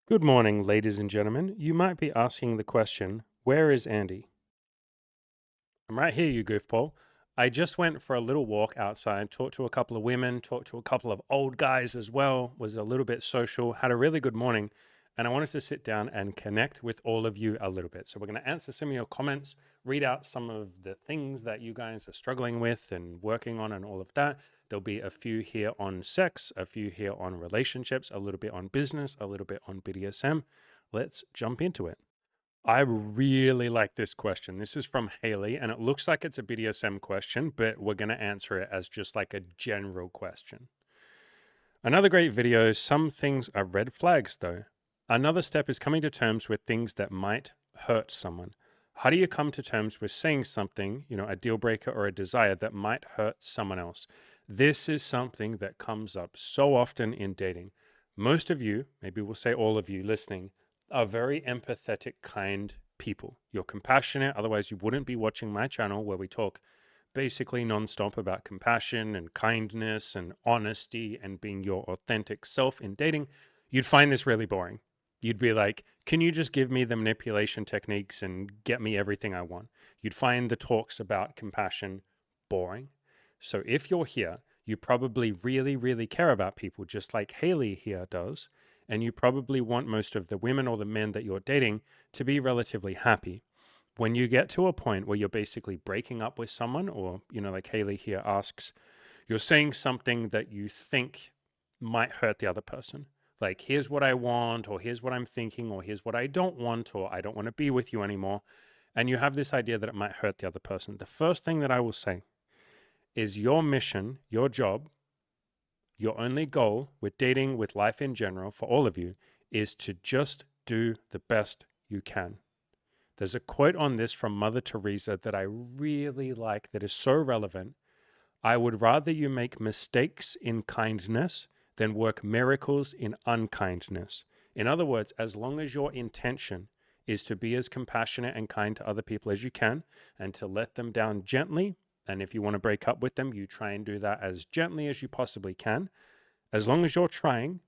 Good morning, ladies and gentlemen. You might be asking the question, where is Andy? I'm right here, you goofball. I just went for a little walk outside, talked to a couple of women, talked to a couple of old guys as well, was a little bit social, had a really good morning, and I wanted to sit down and connect with all of you a little bit. So we're going to answer some of your comments, read out some of the things that you guys are struggling with and working on and all of that. There'll be a few here on sex, a few here on relationships, a little bit on business, a little bit on BDSM. Let's jump into it. I really like this question. This is from Haley, and it looks like it's a BDSM question, but we're going to answer it as just like a general question. Another great video. Some things are red flags, though. Another step is coming to terms with things that might hurt someone. How do you come to terms with saying something, a deal breaker or a desire that might hurt someone else? This is something that comes up so often in dating. Most of you, maybe we'll say all of you listening, are very empathetic, kind people. You're compassionate, otherwise, you wouldn't be watching my channel where we talk basically nonstop about compassion and kindness and honesty and being your authentic self in dating. You'd find this really boring. You'd be like, can you just give me the manipulation techniques and get me everything I want? You'd find the talks about compassion boring. So if you're here, you probably really, really care about people, just like Haley here does. And you probably want most of the women or the men that you're dating to be relatively happy. When you get to a point where you're basically breaking up with someone, or, like Haley here asks, you're saying something that you think might hurt the other person. Like, here's what I want, or here's what I'm thinking, or here's what I don't want, or I don't want to be with you anymore. And you have this idea that it might hurt the other person. The first thing that I will say is your mission, your job, your only goal with dating, with life in general, for all of you, is to just do the best you can. There's a quote on this from Mother Teresa that I really like that is so relevant. I would rather you make mistakes in kindness than work miracles in unkindness. In other words, as long as your intention is to be as compassionate and kind to other people as you can and to let them down gently, and if you want to break up with them, you try and do that as gently as you possibly can. As long as you're trying,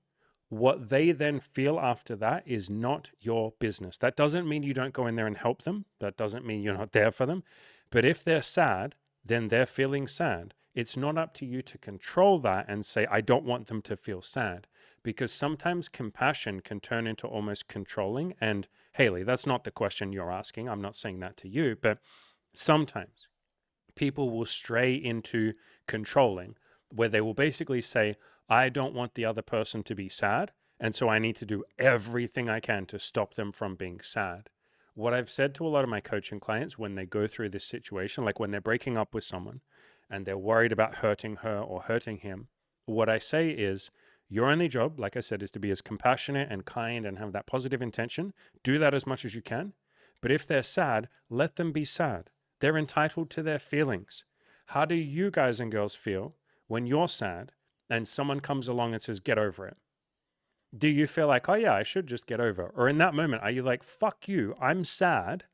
what they then feel after that is not your business. That doesn't mean you don't go in there and help them. That doesn't mean you're not there for them. But if they're sad, then they're feeling sad. It's not up to you to control that and say, I don't want them to feel sad. Because sometimes compassion can turn into almost controlling. And Haley, that's not the question you're asking. I'm not saying that to you, but sometimes people will stray into controlling, where they will basically say, I don't want the other person to be sad, and so I need to do everything I can to stop them from being sad. What I've said to a lot of my coaching clients when they go through this situation, like when they're breaking up with someone and they're worried about hurting her or hurting him, what I say is, your only job, like I said, is to be as compassionate and kind and have that positive intention. Do that as much as you can. But if they're sad, let them be sad. They're entitled to their feelings. How do you guys and girls feel when you're sad and someone comes along and says, get over it? Do you feel like, oh yeah, I should just get over it? Or in that moment, are you like, fuck you, I'm sad.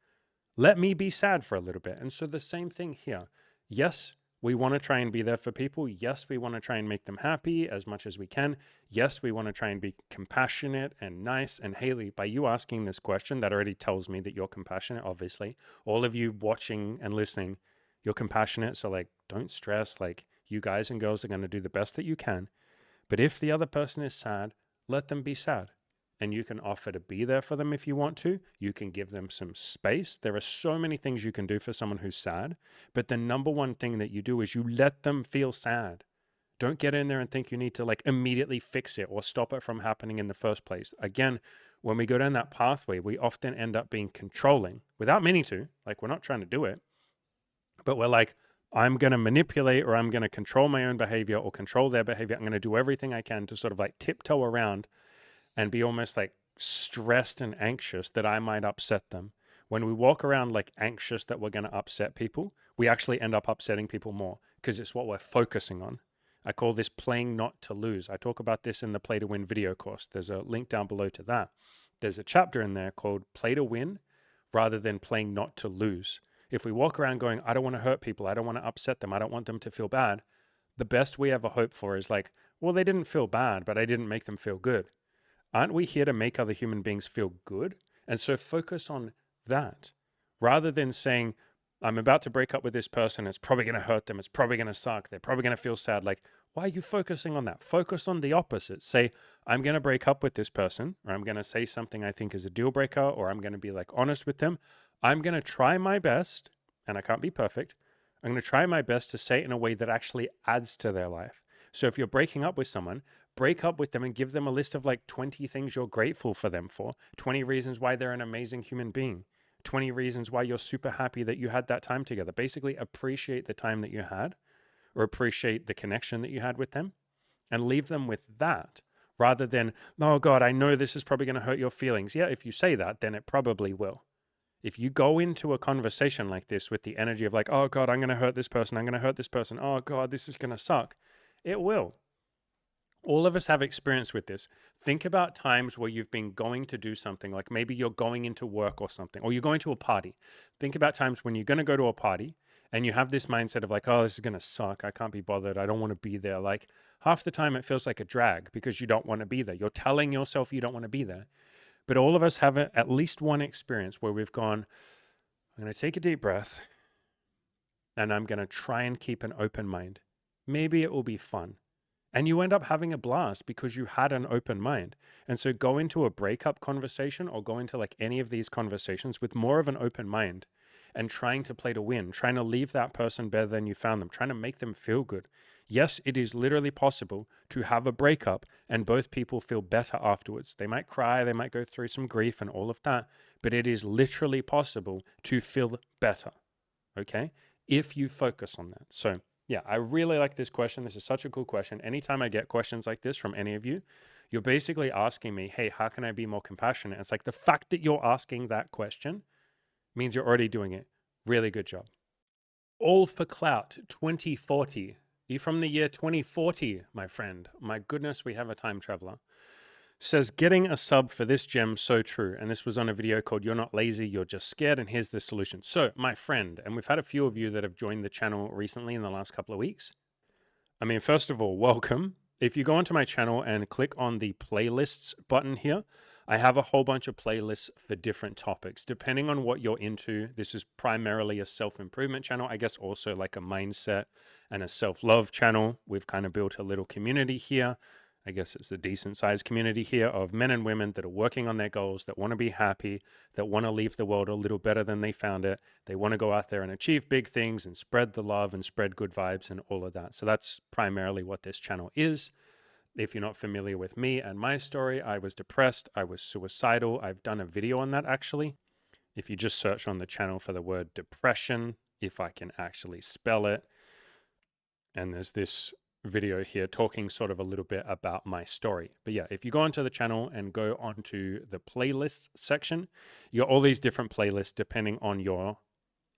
Let me be sad for a little bit. And so the same thing here. Yes, we want to try and be there for people. Yes, we want to try and make them happy as much as we can. Yes, we want to try and be compassionate and nice. And Haley, by you asking this question, that already tells me that you're compassionate, obviously. All of you watching and listening, you're compassionate. So, like, don't stress. Like, you guys and girls are going to do the best that you can. But if the other person is sad, let them be sad. And you can offer to be there for them if you want to. You can give them some space. There are so many things you can do for someone who's sad. But the number one thing that you do is you let them feel sad. Don't get in there and think you need to like immediately fix it or stop it from happening in the first place. Again, when we go down that pathway, we often end up being controlling without meaning to. Like, we're not trying to do it, but we're like, I'm going to manipulate or I'm going to control my own behavior or control their behavior. I'm going to do everything I can to sort of like tiptoe around and be almost like stressed and anxious that I might upset them. When we walk around like anxious that we're going to upset people, we actually end up upsetting people more because it's what we're focusing on. I call this playing not to lose. I talk about this in the Play to Win video course. There's a link down below to that. There's a chapter in there called Play to Win rather than playing not to lose. If we walk around going, I don't want to hurt people, I don't want to upset them, I don't want them to feel bad, the best we ever hope for is like, well, they didn't feel bad, but I didn't make them feel good. Aren't we here to make other human beings feel good? And so focus on that rather than saying, I'm about to break up with this person. It's probably going to hurt them. It's probably going to suck. They're probably going to feel sad. Like, why are you focusing on that? Focus on the opposite. Say, I'm going to break up with this person, or I'm going to say something I think is a deal breaker, or I'm going to be like honest with them. I'm going to try my best, and I can't be perfect. I'm going to try my best to say it in a way that actually adds to their life. So if you're breaking up with someone, break up with them and give them a list of like 20 things you're grateful for them for, 20 reasons why they're an amazing human being, 20 reasons why you're super happy that you had that time together. Basically, appreciate the time that you had or appreciate the connection that you had with them and leave them with that rather than, oh God, I know this is probably going to hurt your feelings. Yeah, if you say that, then it probably will. If you go into a conversation like this with the energy of like, oh God, I'm going to hurt this person. I'm going to hurt this person. Oh God, this is going to suck. It will. All of us have experience with this. Think about times where you've been going to do something, like maybe you're going into work or something, or you're going to a party. Think about times when you're going to go to a party and you have this mindset of like, oh, this is going to suck. I can't be bothered. I don't want to be there. Like half the time it feels like a drag because you don't want to be there. You're telling yourself you don't want to be there. But all of us have at least one experience where we've gone, I'm going to take a deep breath and I'm going to try and keep an open mind. Maybe it will be fun. And you end up having a blast because you had an open mind. And so go into a breakup conversation or go into like any of these conversations with more of an open mind and trying to play to win, trying to leave that person better than you found them, trying to make them feel good. Yes, it is literally possible to have a breakup and both people feel better afterwards. They might cry, they might go through some grief and all of that, but it is literally possible to feel better, okay? If you focus on that. So yeah, I really like this question. This is such a cool question. Anytime I get questions like this from any of you, you're basically asking me, hey, how can I be more compassionate? It's like the fact that you're asking that question means you're already doing it. Really good job. All for Clout 2040. You from the year 2040, my friend. My goodness, we have a time traveler. Says, getting a sub for this gem, so true. And this was on a video called You're Not Lazy, You're Just Scared, and here's the solution. So, my friend, and we've had a few of you that have joined the channel recently in the last couple of weeks. I mean, first of all, welcome. If you go onto my channel and click on the playlists button here, I have a whole bunch of playlists for different topics. Depending on what you're into, this is primarily a self-improvement channel, I guess also like a mindset and a self-love channel. We've kind of built a little community here. I guess it's a decent sized community here of men and women that are working on their goals, that want to be happy, that want to leave the world a little better than they found it. They want to go out there and achieve big things and spread the love and spread good vibes and all of that. So that's primarily what this channel is. If you're not familiar with me and my story, I was depressed, I was suicidal. I've done a video on that actually. If you just search on the channel for the word depression, if I can actually spell it, and there's this video here talking sort of a little bit about my story. But yeah, if you go onto the channel and go onto the playlists section, you got all these different playlists depending on your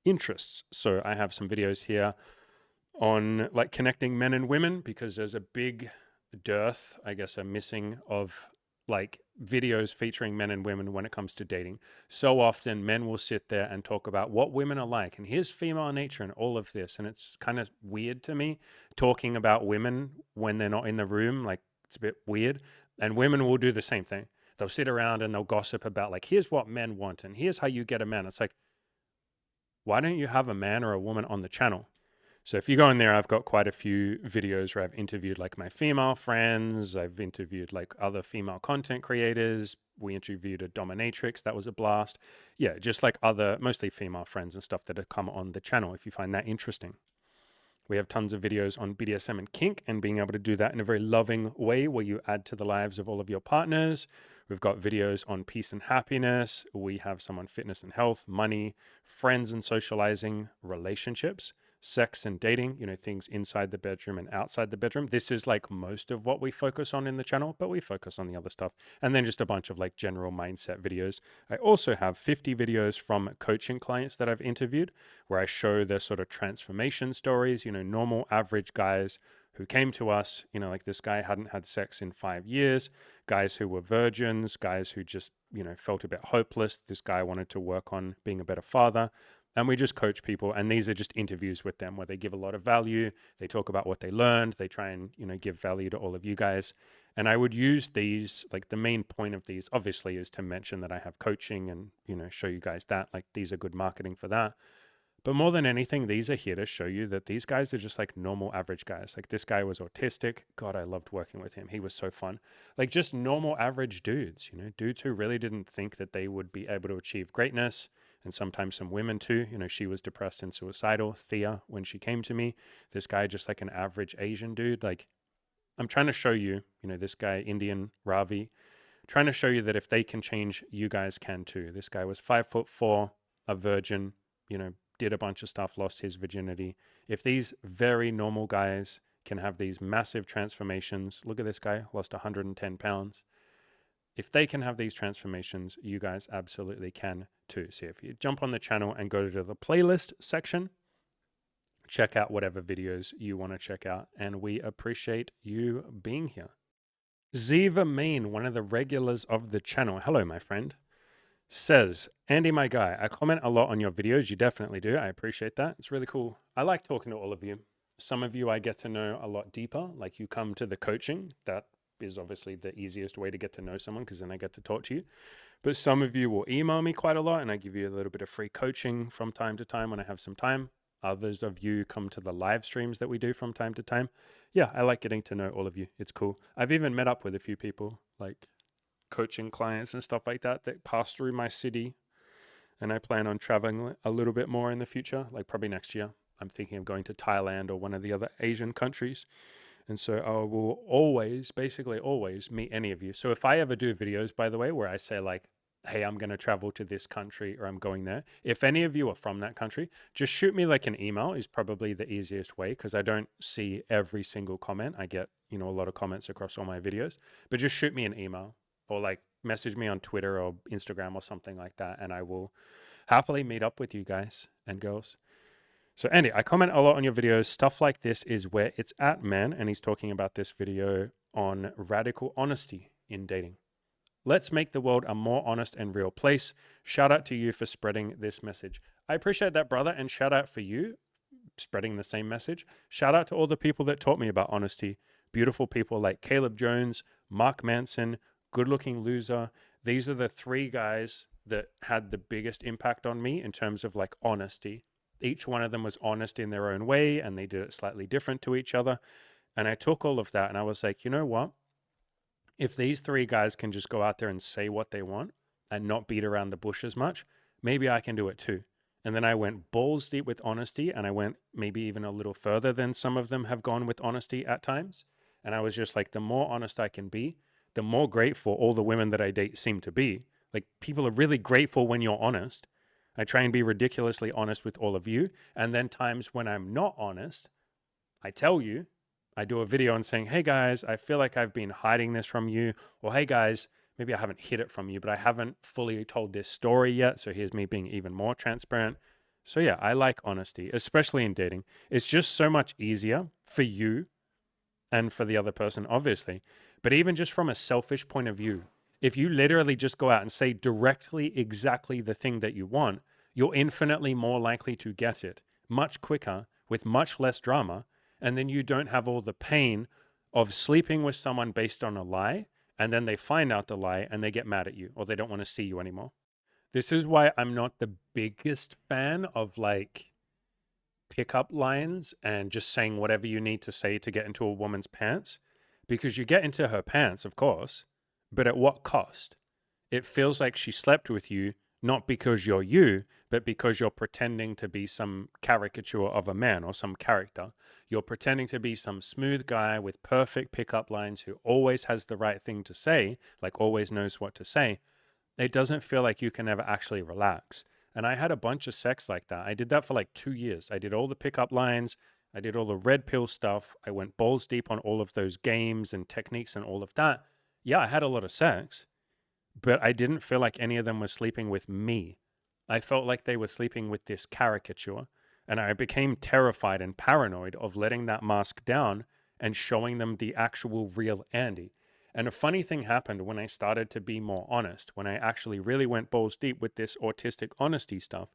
interests. So I have some videos here on like connecting men and women because there's a big dearth, I guess a missing of like videos featuring men and women when it comes to dating. So often men will sit there and talk about what women are like and here's female nature and all of this. And it's kind of weird to me talking about women when they're not in the room. Like it's a bit weird. And women will do the same thing. They'll sit around and they'll gossip about like, here's what men want and here's how you get a man. It's like, why don't you have a man or a woman on the channel? So if you go in there, I've got quite a few videos where I've interviewed like my female friends. I've interviewed like other female content creators. We interviewed a dominatrix. That was a blast. Yeah, just like other, mostly female friends and stuff that have come on the channel if you find that interesting. We have tons of videos on BDSM and kink and being able to do that in a very loving way where you add to the lives of all of your partners. We've got videos on peace and happiness. We have some on fitness and health, money, friends and socializing, relationships, sex and dating, you know, things inside the bedroom and outside the bedroom. This is like most of what we focus on in the channel, but we focus on the other stuff. And then just a bunch of like general mindset videos. I also have 50 videos from coaching clients that I've interviewed where I show their sort of transformation stories, you know, normal average guys who came to us, you know, like this guy hadn't had sex in 5 years, guys who were virgins, guys who just, you know, felt a bit hopeless. This guy wanted to work on being a better father. And we just coach people. And these are just interviews with them where they give a lot of value. They talk about what they learned. They try and, you know, give value to all of you guys. And I would use these, like the main point of these obviously is to mention that I have coaching and, show you guys that like these are good marketing for that. But more than anything, these are here to show you that these guys are just like normal average guys. Like this guy was autistic. God, I loved working with him. He was so fun. Like just normal average dudes, dudes who really didn't think that they would be able to achieve greatness. And sometimes some women too. She was depressed and suicidal. Thea, when she came to me, this guy, just like an average Asian dude. Like I'm trying to show you, this guy, Indian Ravi, trying to show you that if they can change, you guys can too. This guy was 5'4", a virgin, did a bunch of stuff, lost his virginity. If these very normal guys can have these massive transformations, look at this guy, lost 110 pounds. If they can have these transformations, you guys absolutely can too. So if you jump on the channel and go to the playlist section, check out whatever videos you want to check out. And we appreciate you being here. Ziva Main, one of the regulars of the channel. Hello, my friend. Says, Andy, my guy, I comment a lot on your videos. You definitely do. I appreciate that. It's really cool. I like talking to all of you. Some of you I get to know a lot deeper. Like you come to the coaching. That is obviously the easiest way to get to know someone because then I get to talk to you. But some of you will email me quite a lot and I give you a little bit of free coaching from time to time when I have some time. Others of you come to the live streams that we do from time to time. Yeah, I like getting to know all of you. It's cool. I've even met up with a few people, like coaching clients and stuff like that pass through my city. And I plan on traveling a little bit more in the future, like probably next year. I'm thinking of going to Thailand or one of the other Asian countries. And so I will always, basically always meet any of you. So if I ever do videos, by the way, where I say like, hey, I'm going to travel to this country or I'm going there. If any of you are from that country, just shoot me like an email is probably the easiest way because I don't see every single comment. I get, a lot of comments across all my videos, but just shoot me an email or like message me on Twitter or Instagram or something like that. And I will happily meet up with you guys and girls. So Andy, I comment a lot on your videos. Stuff like this is where it's at, man. And he's talking about this video on radical honesty in dating. Let's make the world a more honest and real place. Shout out to you for spreading this message. I appreciate that, brother. And shout out for you spreading the same message. Shout out to all the people that taught me about honesty. Beautiful people like Caleb Jones, Mark Manson, Good Looking Loser. These are the three guys that had the biggest impact on me in terms of like honesty. Each one of them was honest in their own way and they did it slightly different to each other. And I took all of that and I was like, you know what? If these three guys can just go out there and say what they want and not beat around the bush as much, maybe I can do it too. And then I went balls deep with honesty and I went maybe even a little further than some of them have gone with honesty at times. And I was just like, the more honest I can be, the more grateful all the women that I date seem to be. Like people are really grateful when you're honest. I try and be ridiculously honest with all of you. And then times when I'm not honest, I tell you, I do a video and saying, hey guys, I feel like I've been hiding this from you. Or hey guys, maybe I haven't hid it from you, but I haven't fully told this story yet. So here's me being even more transparent. So yeah, I like honesty, especially in dating. It's just so much easier for you and for the other person, obviously. But even just from a selfish point of view, if you literally just go out and say directly exactly the thing that you want, you're infinitely more likely to get it much quicker with much less drama. And then you don't have all the pain of sleeping with someone based on a lie. And then they find out the lie and they get mad at you or they don't want to see you anymore. This is why I'm not the biggest fan of like pickup lines and just saying whatever you need to say to get into a woman's pants, because you get into her pants, of course, but at what cost? It feels like she slept with you, not because you're you, but because you're pretending to be some caricature of a man or some character. You're pretending to be some smooth guy with perfect pickup lines who always has the right thing to say, like always knows what to say. It doesn't feel like you can ever actually relax. And I had a bunch of sex like that. I did that for like 2 years. I did all the pickup lines. I did all the red pill stuff. I went balls deep on all of those games and techniques and all of that. Yeah, I had a lot of sex, but I didn't feel like any of them were sleeping with me. I felt like they were sleeping with this caricature. And I became terrified and paranoid of letting that mask down and showing them the actual real Andy. And a funny thing happened when I started to be more honest, when I actually really went balls deep with this autistic honesty stuff.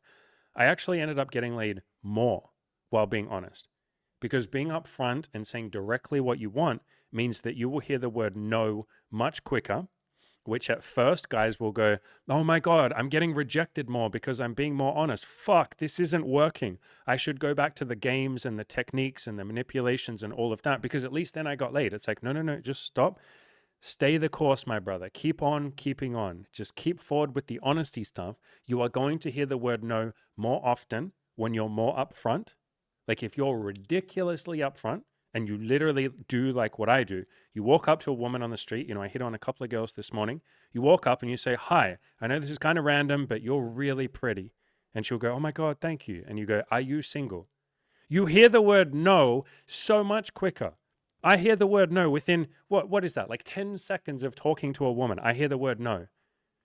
I actually ended up getting laid more while being honest. Because being upfront and saying directly what you want means that you will hear the word no much quicker, which at first guys will go, oh my God, I'm getting rejected more because I'm being more honest. Fuck, this isn't working. I should go back to the games and the techniques and the manipulations and all of that, because at least then I got laid. It's like, no, just stop. Stay the course, my brother. Keep on keeping on. Just keep forward with the honesty stuff. You are going to hear the word no more often when you're more upfront. Like if you're ridiculously upfront and you literally do like what I do, you walk up to a woman on the street. I hit on a couple of girls this morning. You walk up and you say, hi, I know this is kind of random, but you're really pretty. And she'll go, oh my God, thank you. And you go, are you single? You hear the word no so much quicker. I hear the word no within, what is that? Like 10 seconds of talking to a woman. I hear the word no.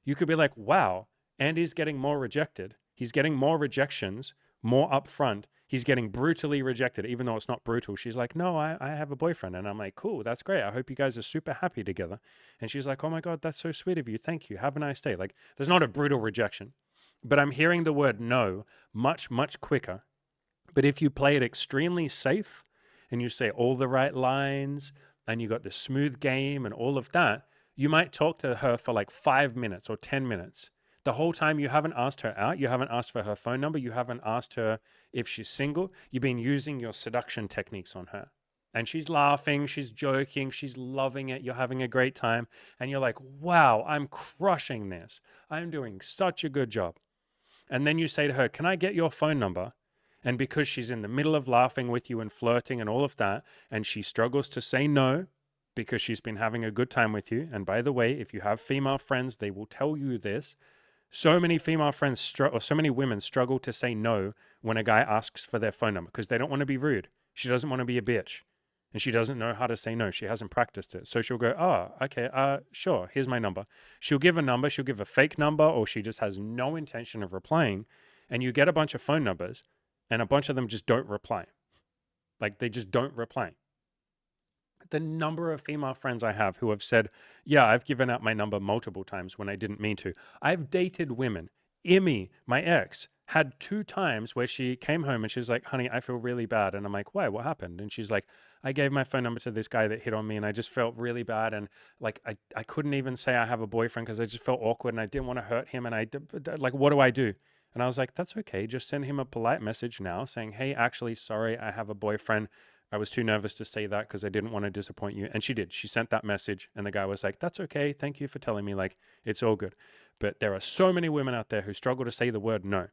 You could be like, wow, Andy's getting more rejected. He's getting more rejections, more upfront. He's getting brutally rejected, even though it's not brutal. She's like, no, I have a boyfriend. And I'm like, cool, that's great. I hope you guys are super happy together. And she's like, oh my God, that's so sweet of you. Thank you. Have a nice day. Like, there's not a brutal rejection, but I'm hearing the word no much, much quicker. But if you play it extremely safe and you say all the right lines and you got the smooth game and all of that, you might talk to her for like 5 minutes or 10 minutes. The whole time you haven't asked her out, you haven't asked for her phone number, you haven't asked her if she's single, you've been using your seduction techniques on her. And she's laughing, she's joking, she's loving it, you're having a great time. And you're like, wow, I'm crushing this. I'm doing such a good job. And then you say to her, can I get your phone number? And because she's in the middle of laughing with you and flirting and all of that, and she struggles to say no because she's been having a good time with you. And by the way, if you have female friends, they will tell you this. So many female friends or so many women struggle to say no when a guy asks for their phone number because they don't want to be rude. She doesn't want to be a bitch. And she doesn't know how to say no. She hasn't practiced it. So she'll go, oh, okay, sure, here's my number. She'll give a number, she'll give a fake number, or she just has no intention of replying. And you get a bunch of phone numbers, and a bunch of them just don't reply. Like, they just don't reply. The number of female friends I have who have said, yeah, I've given out my number multiple times when I didn't mean to. I've dated women. Emmy, my ex, had 2 times where she came home and she's like, honey, I feel really bad. And I'm like, why? What happened? And she's like, I gave my phone number to this guy that hit on me and I just felt really bad. And like, I couldn't even say I have a boyfriend because I just felt awkward and I didn't want to hurt him. And like, what do I do? And I was like, that's okay. Just send him a polite message now saying, hey, actually, sorry, I have a boyfriend. I was too nervous to say that because I didn't want to disappoint you. And she did. She sent that message and the guy was like, that's okay. Thank you for telling me. Like, it's all good. But there are so many women out there who struggle to say the word no.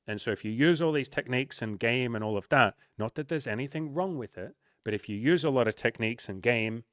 And so if you use all these techniques and game and all of that, not that there's anything wrong with it, but if you use a lot of techniques and game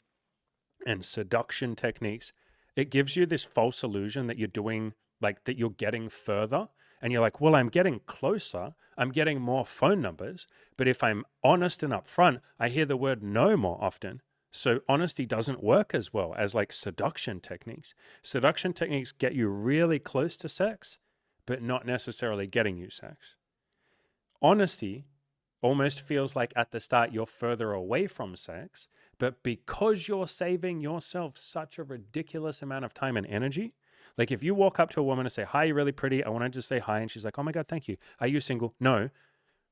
and seduction techniques, it gives you this false illusion that you're doing, like that you're getting further. And you're like, well, I'm getting closer. I'm getting more phone numbers. But if I'm honest and upfront, I hear the word no more often. So honesty doesn't work as well as like seduction techniques. Seduction techniques get you really close to sex, but not necessarily getting you sex. Honesty almost feels like at the start you're further away from sex, but because you're saving yourself such a ridiculous amount of time and energy, like if you walk up to a woman and say, hi, you're really pretty. I wanted to say hi. And she's like, oh my God, thank you. Are you single? No.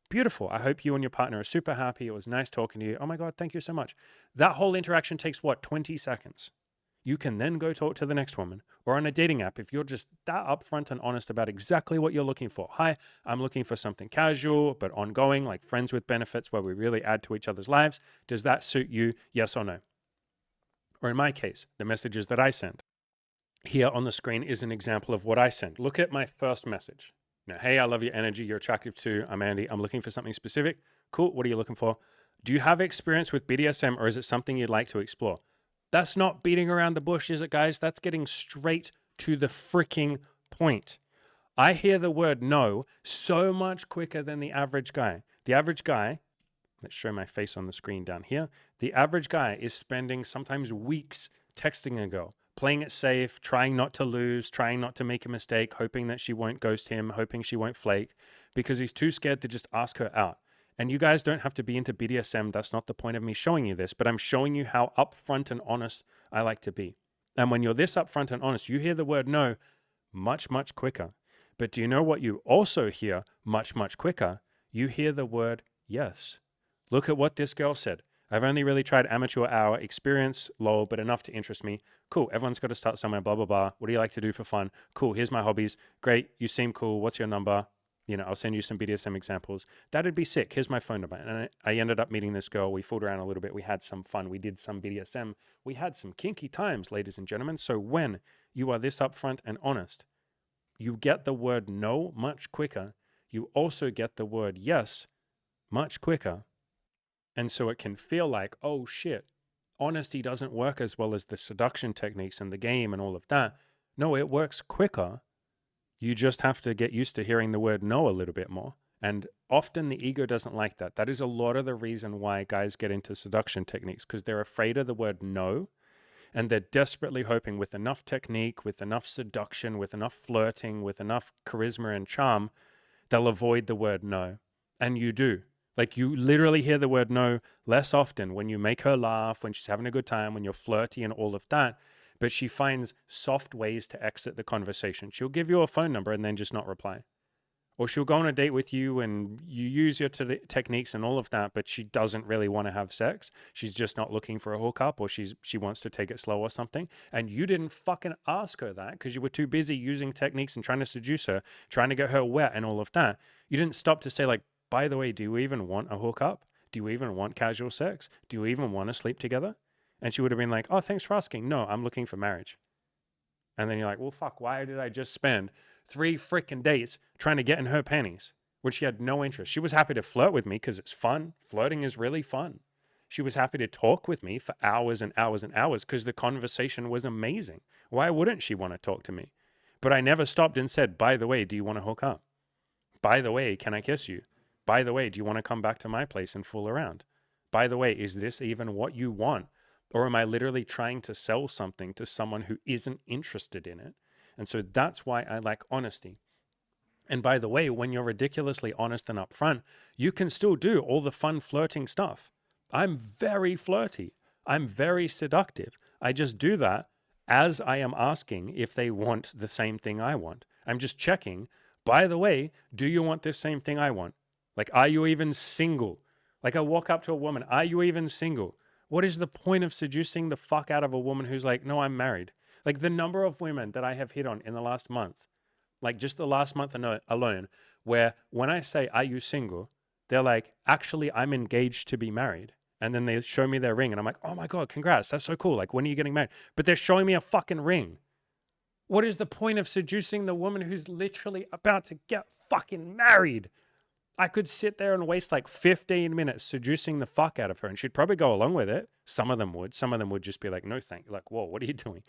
Beautiful. I hope you and your partner are super happy. It was nice talking to you. Oh my God, thank you so much. That whole interaction takes 20 seconds. You can then go talk to the next woman. Or on a dating app, if you're just that upfront and honest about exactly what you're looking for. Hi, I'm looking for something casual, but ongoing, like friends with benefits where we really add to each other's lives. Does that suit you? Yes or no? Or in my case, the messages that I send. Here on the screen is an example of what I sent. Look at my first message. Now, hey, I love your energy. You're attractive too. I'm Andy. I'm looking for something specific. Cool. What are you looking for? Do you have experience with BDSM or is it something you'd like to explore? That's not beating around the bush, is it, guys? That's getting straight to the freaking point. I hear the word no so much quicker than the average guy. The average guy, let's show my face on the screen down here. The average guy is spending sometimes weeks texting a girl, playing it safe, trying not to lose, trying not to make a mistake, hoping that she won't ghost him, hoping she won't flake, because he's too scared to just ask her out. And you guys don't have to be into BDSM. That's not the point of me showing you this, but I'm showing you how upfront and honest I like to be. And when you're this upfront and honest, you hear the word no much, much quicker. But do you know what you also hear much, much quicker? You hear the word yes. Look at what this girl said. I've only really tried amateur hour, experience low, but enough to interest me. Cool. Everyone's got to start somewhere, blah, blah, blah. What do you like to do for fun? Cool. Here's my hobbies. Great. You seem cool. What's your number? I'll send you some BDSM examples. That'd be sick. Here's my phone number. And I ended up meeting this girl. We fooled around a little bit. We had some fun. We did some BDSM. We had some kinky times, ladies and gentlemen. So when you are this upfront and honest, you get the word no much quicker. You also get the word yes much quicker. And so it can feel like, oh shit, honesty doesn't work as well as the seduction techniques and the game and all of that. No, it works quicker. You just have to get used to hearing the word no a little bit more. And often the ego doesn't like that. That is a lot of the reason why guys get into seduction techniques, because they're afraid of the word no. And they're desperately hoping with enough technique, with enough seduction, with enough flirting, with enough charisma and charm, they'll avoid the word no. And you do. Like, you literally hear the word no less often when you make her laugh, when she's having a good time, when you're flirty and all of that. But she finds soft ways to exit the conversation. She'll give you a phone number and then just not reply. Or she'll go on a date with you and you use your techniques and all of that, but she doesn't really want to have sex. She's just not looking for a hookup, or she wants to take it slow or something. And you didn't fucking ask her that because you were too busy using techniques and trying to seduce her, trying to get her wet and all of that. You didn't stop to say, like, by the way, do you even want a hookup? Do you even want casual sex? Do you even want to sleep together? And she would have been like, oh, thanks for asking. No, I'm looking for marriage. And then you're like, well, fuck, why did I just spend 3 freaking dates trying to get in her panties when she had no interest? She was happy to flirt with me because it's fun. Flirting is really fun. She was happy to talk with me for hours and hours and hours because the conversation was amazing. Why wouldn't she want to talk to me? But I never stopped and said, by the way, do you want to hook up? By the way, can I kiss you? By the way, do you want to come back to my place and fool around? By the way, is this even what you want? Or am I literally trying to sell something to someone who isn't interested in it? And so that's why I like honesty. And by the way, when you're ridiculously honest and upfront, you can still do all the fun flirting stuff. I'm very flirty. I'm very seductive. I just do that as I am asking if they want the same thing I want. I'm just checking, by the way, do you want this same thing I want? Like, are you even single? Like, I walk up to a woman, are you even single? What is the point of seducing the fuck out of a woman who's like, no, I'm married? Like, the number of women that I have hit on in the last month, like just the last month alone, where when I say, are you single? They're like, actually, I'm engaged to be married. And then they show me their ring and I'm like, oh my God, congrats. That's so cool. Like, when are you getting married? But they're showing me a fucking ring. What is the point of seducing the woman who's literally about to get fucking married? I could sit there and waste like 15 minutes seducing the fuck out of her and she'd probably go along with it. Some of them would. Some of them would just be like, no, thank you. Like, whoa, what are you doing?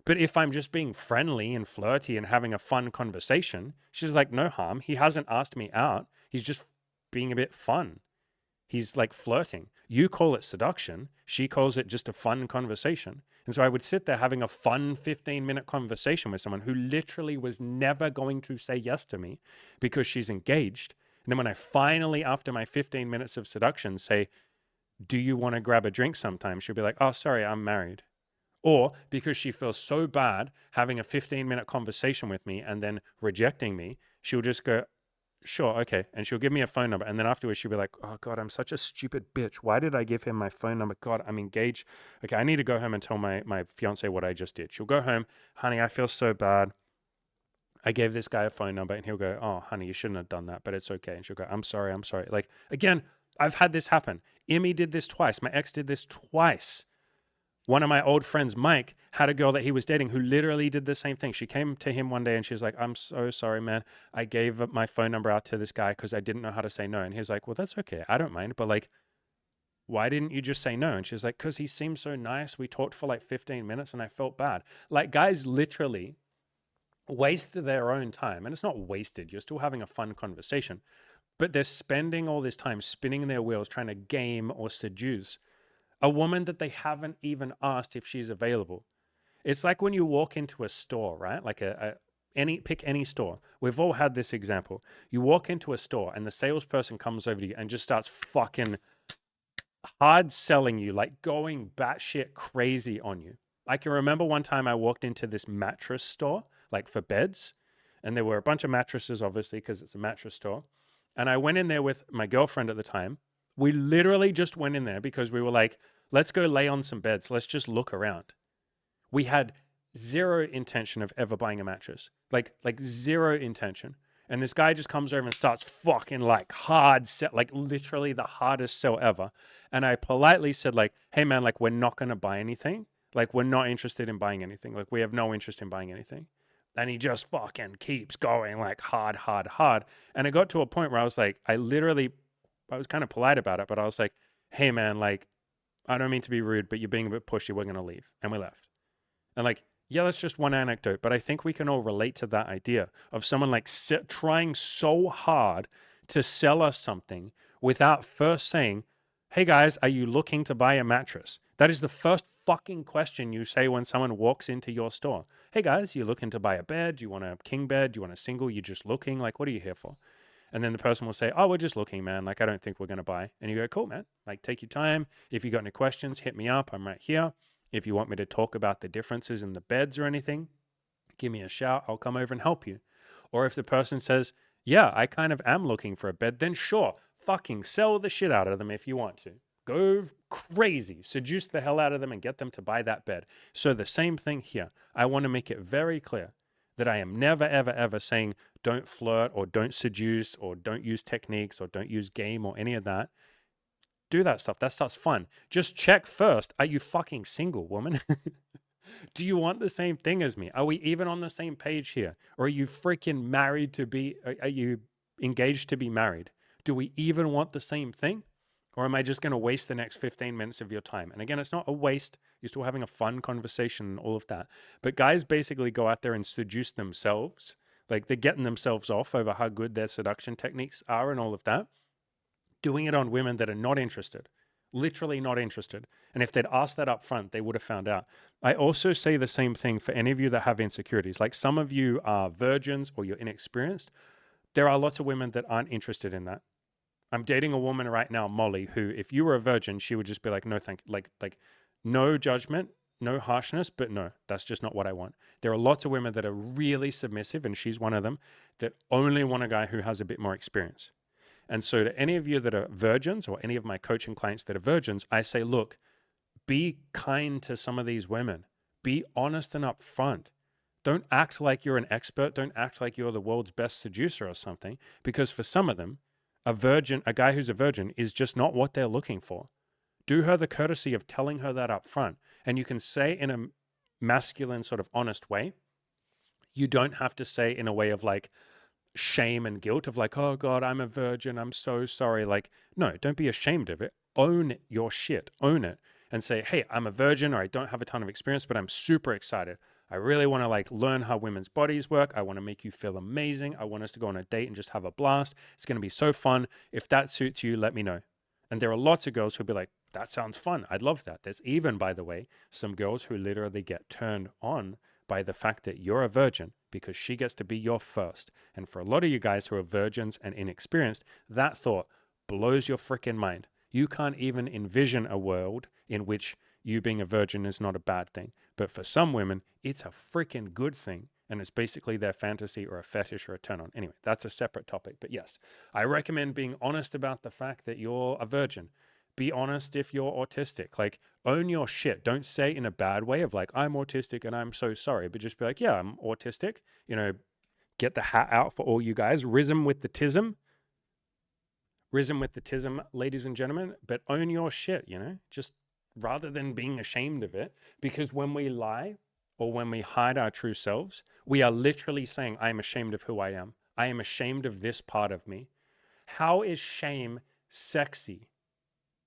But if I'm just being friendly and flirty and having a fun conversation, she's like, no harm. He hasn't asked me out. He's just being a bit fun. He's like flirting. You call it seduction. She calls it just a fun conversation. And so I would sit there having a fun 15-minute conversation with someone who literally was never going to say yes to me because she's engaged. And then when I finally, after my 15 minutes of seduction, say, do you want to grab a drink sometime? She'll be like, oh, sorry, I'm married. Or because she feels so bad having a 15-minute conversation with me and then rejecting me, she'll just go, sure, okay. And she'll give me a phone number. And then afterwards, she'll be like, oh, God, I'm such a stupid bitch. Why did I give him my phone number? God, I'm engaged. Okay, I need to go home and tell my fiance what I just did. She'll go home, honey, I feel so bad. I gave this guy a phone number, and he'll go, oh, honey, you shouldn't have done that, but it's okay. And she'll go, I'm sorry, I'm sorry. Like, again, I've had this happen. Emmy did this twice. My ex did this twice. One of my old friends, Mike, had a girl that he was dating who literally did the same thing. She came to him one day and she's like, I'm so sorry, man. I gave my phone number out to this guy because I didn't know how to say no. And he's like, well, that's okay. I don't mind. But like, why didn't you just say no? And she's like, because he seemed so nice. We talked for like 15 minutes and I felt bad. Like, guys literally waste their own time. And it's not wasted. You're still having a fun conversation. But they're spending all this time spinning their wheels trying to game or seduce a woman that they haven't even asked if she's available. It's like when you walk into a store, right? Like pick any store. We've all had this example. You walk into a store and the salesperson comes over to you and just starts fucking hard selling you, like going batshit crazy on you. I can remember one time I walked into this mattress store, like for beds, and there were a bunch of mattresses, obviously, because it's a mattress store. And I went in there with my girlfriend at the time. We literally just went in there because we were like, let's go lay on some beds. Let's just look around. We had zero intention of ever buying a mattress. Like zero intention. And this guy just comes over and starts fucking like hard sell, like literally the hardest sell ever. And I politely said like, hey man, like we're not going to buy anything. Like we're not interested in buying anything. Like we have no interest in buying anything. And he just fucking keeps going like hard, hard, hard. And it got to a point where I was like, I was kind of polite about it, but I was like, hey man, like, I don't mean to be rude, but you're being a bit pushy. We're going to leave. And we left. And like, yeah, that's just one anecdote, but I think we can all relate to that idea of someone like trying so hard to sell us something without first saying, hey guys, are you looking to buy a mattress? That is the first fucking question you say when someone walks into your store. Hey guys, you looking to buy a bed? Do you want a king bed? Do you want a single? You're just looking? Like, what are you here for? And then the person will say, oh, we're just looking, man. Like, I don't think we're going to buy. And you go, cool, man. Like, take your time. If you got any questions, hit me up. I'm right here. If you want me to talk about the differences in the beds or anything, give me a shout. I'll come over and help you. Or if the person says, yeah, I kind of am looking for a bed, then sure, fucking sell the shit out of them if you want to. Go crazy, seduce the hell out of them and get them to buy that bed. So the same thing here. I want to make it very clear that I am never, ever, ever saying don't flirt or don't seduce or don't use techniques or don't use game or any of that. Do that stuff. That stuff's fun. Just check first. Are you fucking single, woman? Do you want the same thing as me? Are we even on the same page here? Or are you freaking married to be, are you engaged to be married? Do we even want the same thing? Or am I just going to waste the next 15 minutes of your time? And again, it's not a waste. You're still having a fun conversation and all of that. But guys basically go out there and seduce themselves. Like they're getting themselves off over how good their seduction techniques are and all of that. Doing it on women that are not interested, literally not interested. And if they'd asked that up front, they would have found out. I also say the same thing for any of you that have insecurities. Like some of you are virgins or you're inexperienced. There are lots of women that aren't interested in that. I'm dating a woman right now, Molly, who if you were a virgin, she would just be like, no, thank you. Like no judgment, no harshness, but no, that's just not what I want. There are lots of women that are really submissive, and she's one of them, that only want a guy who has a bit more experience. And so to any of you that are virgins or any of my coaching clients that are virgins, I say, look, be kind to some of these women. Be honest and upfront. Don't act like you're an expert. Don't act like you're the world's best seducer or something, because for some of them, a guy who's a virgin is just not what they're looking for. Do her the courtesy of telling her that up front. And you can say in a masculine sort of honest way. You don't have to say in a way of like, shame and guilt of like, oh God, I'm a virgin. I'm so sorry. Like, no, don't be ashamed of it. Own your shit. Own it and say, hey, I'm a virgin or I don't have a ton of experience, but I'm super excited. I really want to like learn how women's bodies work. I want to make you feel amazing. I want us to go on a date and just have a blast. It's going to be so fun. If that suits you, let me know. And there are lots of girls who'll be like, that sounds fun. I'd love that. There's even, by the way, some girls who literally get turned on by the fact that you're a virgin because she gets to be your first. And for a lot of you guys who are virgins and inexperienced, that thought blows your freaking mind. You can't even envision a world in which you being a virgin is not a bad thing. But for some women, it's a freaking good thing. And it's basically their fantasy or a fetish or a turn on. Anyway, that's a separate topic. But yes, I recommend being honest about the fact that you're a virgin. Be honest if you're autistic. Like, own your shit. Don't say in a bad way of like, I'm autistic and I'm so sorry. But just be like, yeah, I'm autistic. You know, get the hat out for all you guys. Rhythm with the tism. Rhythm with the tism, ladies and gentlemen. But own your shit, you know, just rather than being ashamed of it. Because when we lie or when we hide our true selves, we are literally saying, I am ashamed of who I am. I am ashamed of this part of me. How is shame sexy?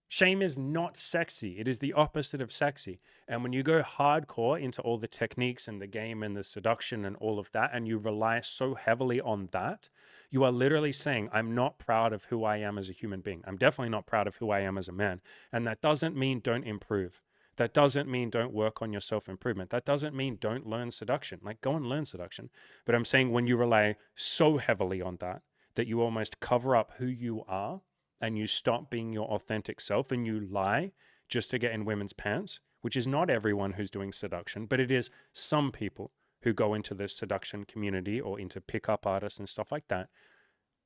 Shame is not sexy. It is the opposite of sexy. And when you go hardcore into all the techniques and the game and the seduction and all of that, and you rely so heavily on that, you are literally saying, I'm not proud of who I am as a human being. I'm definitely not proud of who I am as a man. And that doesn't mean don't improve. That doesn't mean don't work on your self-improvement. That doesn't mean don't learn seduction. Like, go and learn seduction. But I'm saying when you rely so heavily on that, that you almost cover up who you are, and you stop being your authentic self and you lie just to get in women's pants, which is not everyone who's doing seduction, but it is some people who go into this seduction community or into pickup artists and stuff like that.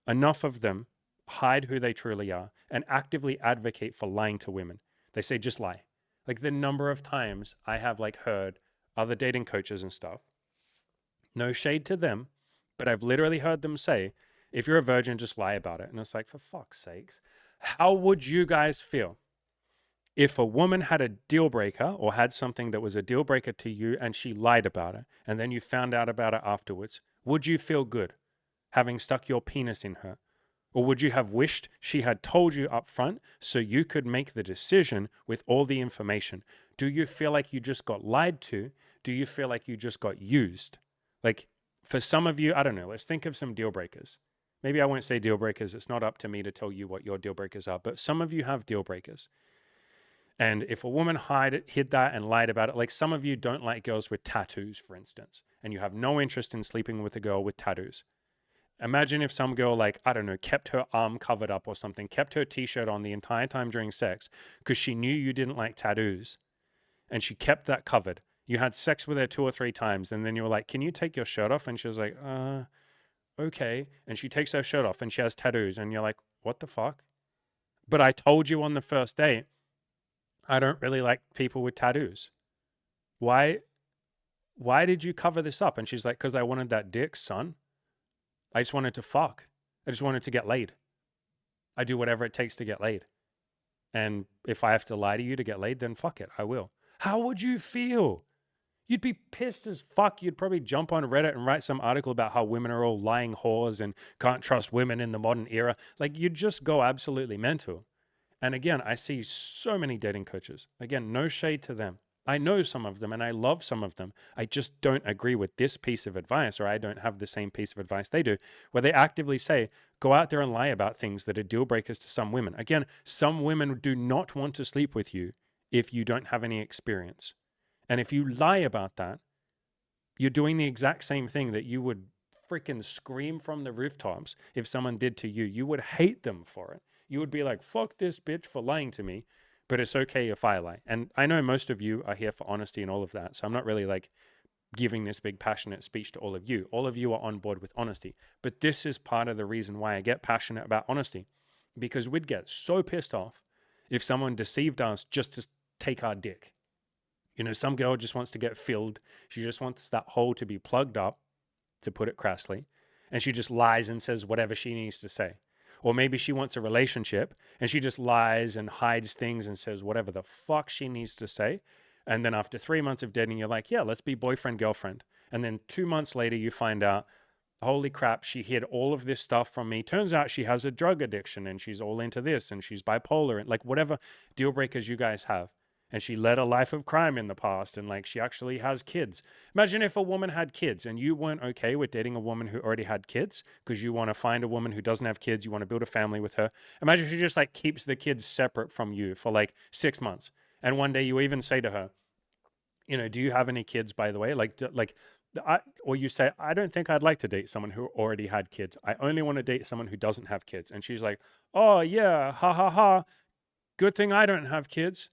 Enough of them hide who they truly are and actively advocate for lying to women. They say, just lie. Like the number of times I have like heard other dating coaches and stuff, no shade to them, but I've literally heard them say, if you're a virgin, just lie about it. And it's like, for fuck's sakes, how would you guys feel if a woman had a deal breaker or had something that was a deal breaker to you and she lied about it and then you found out about it afterwards? Would you feel good having stuck your penis in her? Or would you have wished she had told you up front so you could make the decision with all the information? Do you feel like you just got lied to? Do you feel like you just got used? Like for some of you, I don't know, let's think of some deal breakers. Maybe I won't say deal breakers. It's not up to me to tell you what your deal breakers are, but some of you have deal breakers. And if a woman hid that and lied about it, like some of you don't like girls with tattoos, for instance, and you have no interest in sleeping with a girl with tattoos. Imagine if some girl, like, I don't know, kept her arm covered up or something, kept her t-shirt on the entire time during sex because she knew you didn't like tattoos and she kept that covered. You had sex with her 2 or 3 times and then you were like, can you take your shirt off? And she was like, okay. And she takes her shirt off and she has tattoos and you're like, what the fuck? But I told you on the first date, I don't really like people with tattoos. Why did you cover this up? And she's like, because I wanted that dick, son. I just wanted to fuck. I just wanted to get laid. I do whatever it takes to get laid. And if I have to lie to you to get laid, then fuck it, I will. How would you feel? You'd be pissed as fuck. You'd probably jump on Reddit and write some article about how women are all lying whores and can't trust women in the modern era. Like, you'd just go absolutely mental. And again, I see so many dating coaches. Again, no shade to them. I know some of them and I love some of them. I just don't agree with this piece of advice, or I don't have the same piece of advice they do, where they actively say, go out there and lie about things that are deal breakers to some women. Again, some women do not want to sleep with you if you don't have any experience. And if you lie about that, you're doing the exact same thing that you would freaking scream from the rooftops if someone did to you. You would hate them for it. You would be like, fuck this bitch for lying to me, but it's okay if I lie. And I know most of you are here for honesty and all of that. So I'm not really like giving this big passionate speech to all of you. All of you are on board with honesty. But this is part of the reason why I get passionate about honesty, because we'd get so pissed off if someone deceived us just to take our dick. You know, some girl just wants to get filled. She just wants that hole to be plugged up, to put it crassly. And she just lies and says whatever she needs to say. Or maybe she wants a relationship and she just lies and hides things and says whatever the fuck she needs to say. And then after 3 months of dating, you're like, yeah, let's be boyfriend, girlfriend. And then 2 months later, you find out, holy crap, she hid all of this stuff from me. Turns out she has a drug addiction and she's all into this and she's bipolar and like whatever deal breakers you guys have. And she led a life of crime in the past and like she actually has kids. Imagine if a woman had kids and you weren't okay with dating a woman who already had kids because you want to find a woman who doesn't have kids, you want to build a family with her. Imagine she just like keeps the kids separate from you for like 6 months. And one day you even say to her, you know, do you have any kids, by the way? Or you say, I don't think I'd like to date someone who already had kids. I only want to date someone who doesn't have kids. And she's like, oh yeah, ha ha ha. Good thing I don't have kids.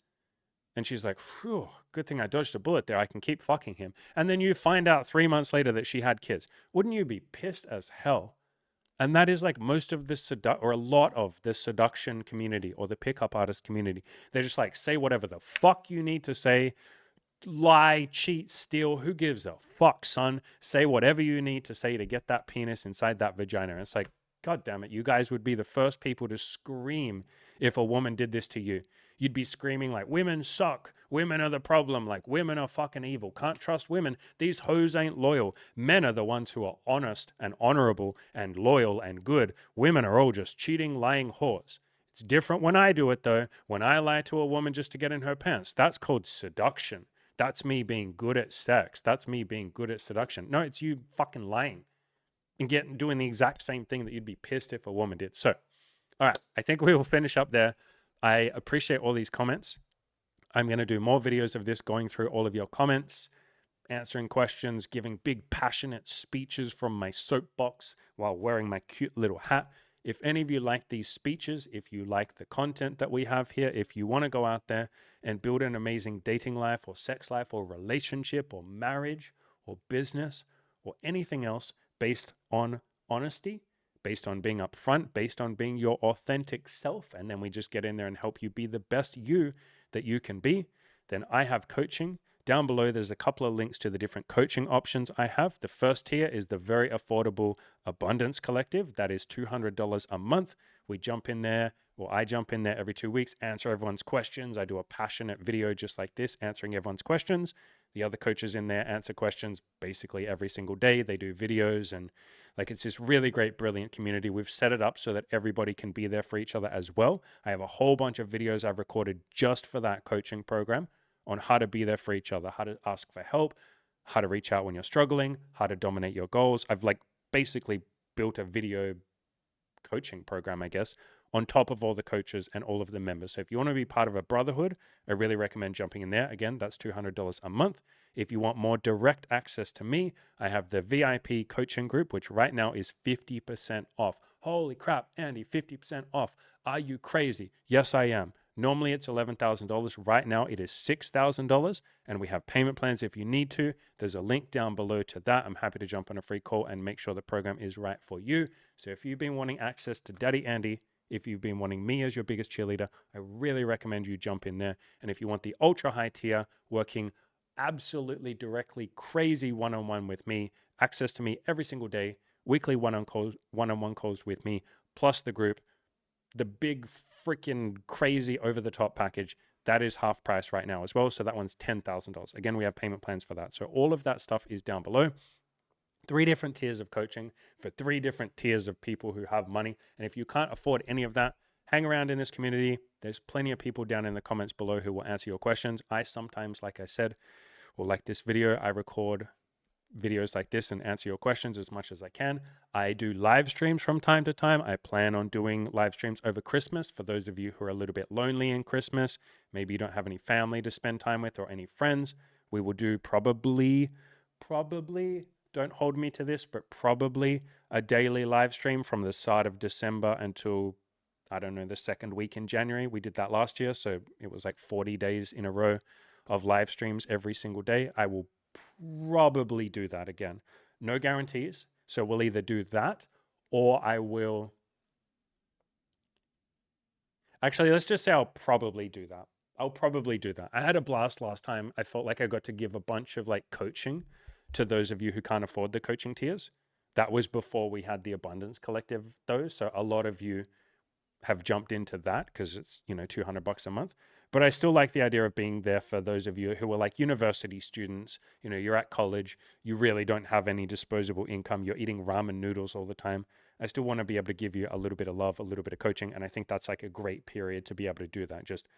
And she's like, phew, good thing I dodged a bullet there. I can keep fucking him. And then you find out 3 months later that she had kids. Wouldn't you be pissed as hell? And that is like most of this or a lot of this seduction community or the pickup artist community. They're just like, say whatever the fuck you need to say. Lie, cheat, steal. Who gives a fuck, son? Say whatever you need to say to get that penis inside that vagina. And it's like, God damn it. You guys would be the first people to scream if a woman did this to you. You'd be screaming like, women suck. Women are the problem. Like, women are fucking evil. Can't trust women. These hoes ain't loyal. Men are the ones who are honest and honorable and loyal and good. Women are all just cheating, lying whores. It's different when I do it, though. When I lie to a woman just to get in her pants, that's called seduction. That's me being good at sex. That's me being good at seduction. No, it's you fucking lying and doing the exact same thing that you'd be pissed if a woman did. So, all right, I think we will finish up there. I appreciate all these comments. I'm going to do more videos of this, going through all of your comments, answering questions, giving big passionate speeches from my soapbox while wearing my cute little hat. If any of you like these speeches, if you like the content that we have here, if you want to go out there and build an amazing dating life or sex life or relationship or marriage or business or anything else based on honesty, based on being upfront, based on being your authentic self. And then we just get in there and help you be the best you that you can be. Then I have coaching. Down below, there's a couple of links to the different coaching options I have. The first tier is the very affordable Abundance Collective. That is $200 a month. We jump in there, or I jump in there every 2 weeks, answer everyone's questions. I do a passionate video just like this, answering everyone's questions. The other coaches in there answer questions basically every single day. They do videos, and like, it's this really great, brilliant community. We've set it up so that everybody can be there for each other as well. I have a whole bunch of videos I've recorded just for that coaching program on how to be there for each other, how to ask for help, how to reach out when you're struggling, how to dominate your goals. I've like basically built a video coaching program, I guess, on top of all the coaches and all of the members. So if you want to be part of a brotherhood, I really recommend jumping in there. Again, that's $200 a month. If you want more direct access to me, I have the VIP coaching group, which right now is 50% off. Holy crap, Andy, 50% off. Are you crazy? Yes, I am. Normally it's $11,000. Right now it is $6,000, and we have payment plans if you need to. There's a link down below to that. I'm happy to jump on a free call and make sure the program is right for you. So if you've been wanting access to Daddy Andy, if you've been wanting me as your biggest cheerleader, I really recommend you jump in there. And if you want the ultra high tier, working absolutely directly crazy one-on-one with me, access to me every single day, weekly one-on-one calls with me, plus the group, the big freaking crazy over-the-top package, that is half price right now as well. So that one's $10,000. Again, we have payment plans for that. So all of that stuff is down below. 3 different tiers of coaching for 3 different tiers of people who have money. And if you can't afford any of that, hang around in this community. There's plenty of people down in the comments below who will answer your questions. I sometimes, like I said, or like this video, I record videos like this and answer your questions as much as I can. I do live streams from time to time. I plan on doing live streams over Christmas for those of you who are a little bit lonely in Christmas. Maybe you don't have any family to spend time with or any friends. We will do probably, don't hold me to this, but probably a daily live stream from the start of December until, I don't know, the second week in January. We did that last year, so it was like 40 days in a row of live streams every single day. I will probably do that again. No guarantees. So we'll either do that, or I will... Actually, let's just say I'll probably do that. I'll probably do that. I had a blast last time. I felt like I got to give a bunch of like coaching to those of you who can't afford the coaching tiers. That was before we had the Abundance Collective though. So a lot of you have jumped into that because it's, you know, $200 a month. But I still like the idea of being there for those of you who are like university students. You know, you're at college, you really don't have any disposable income, you're eating ramen noodles all the time. I still want to be able to give you a little bit of love, a little bit of coaching. And I think that's like a great period to be able to do that. Just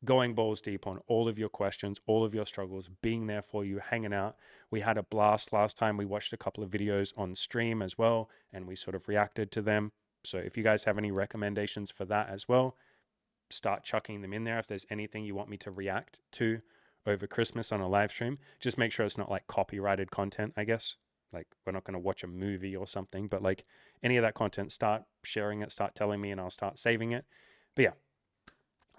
going balls deep on all of your questions, all of your struggles, being there for you, hanging out. We had a blast last time. We watched a couple of videos on stream as well, and we sort of reacted to them. So if you guys have any recommendations for that as well, start chucking them in there. If there's anything you want me to react to over Christmas on a live stream, just make sure it's not like copyrighted content, I guess. Like, we're not going to watch a movie or something, but like any of that content, start sharing it, start telling me, and I'll start saving it. But yeah,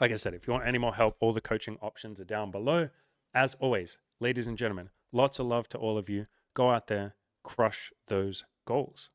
like I said, if you want any more help, all the coaching options are down below. As always, ladies and gentlemen, lots of love to all of you. Go out there, crush those goals.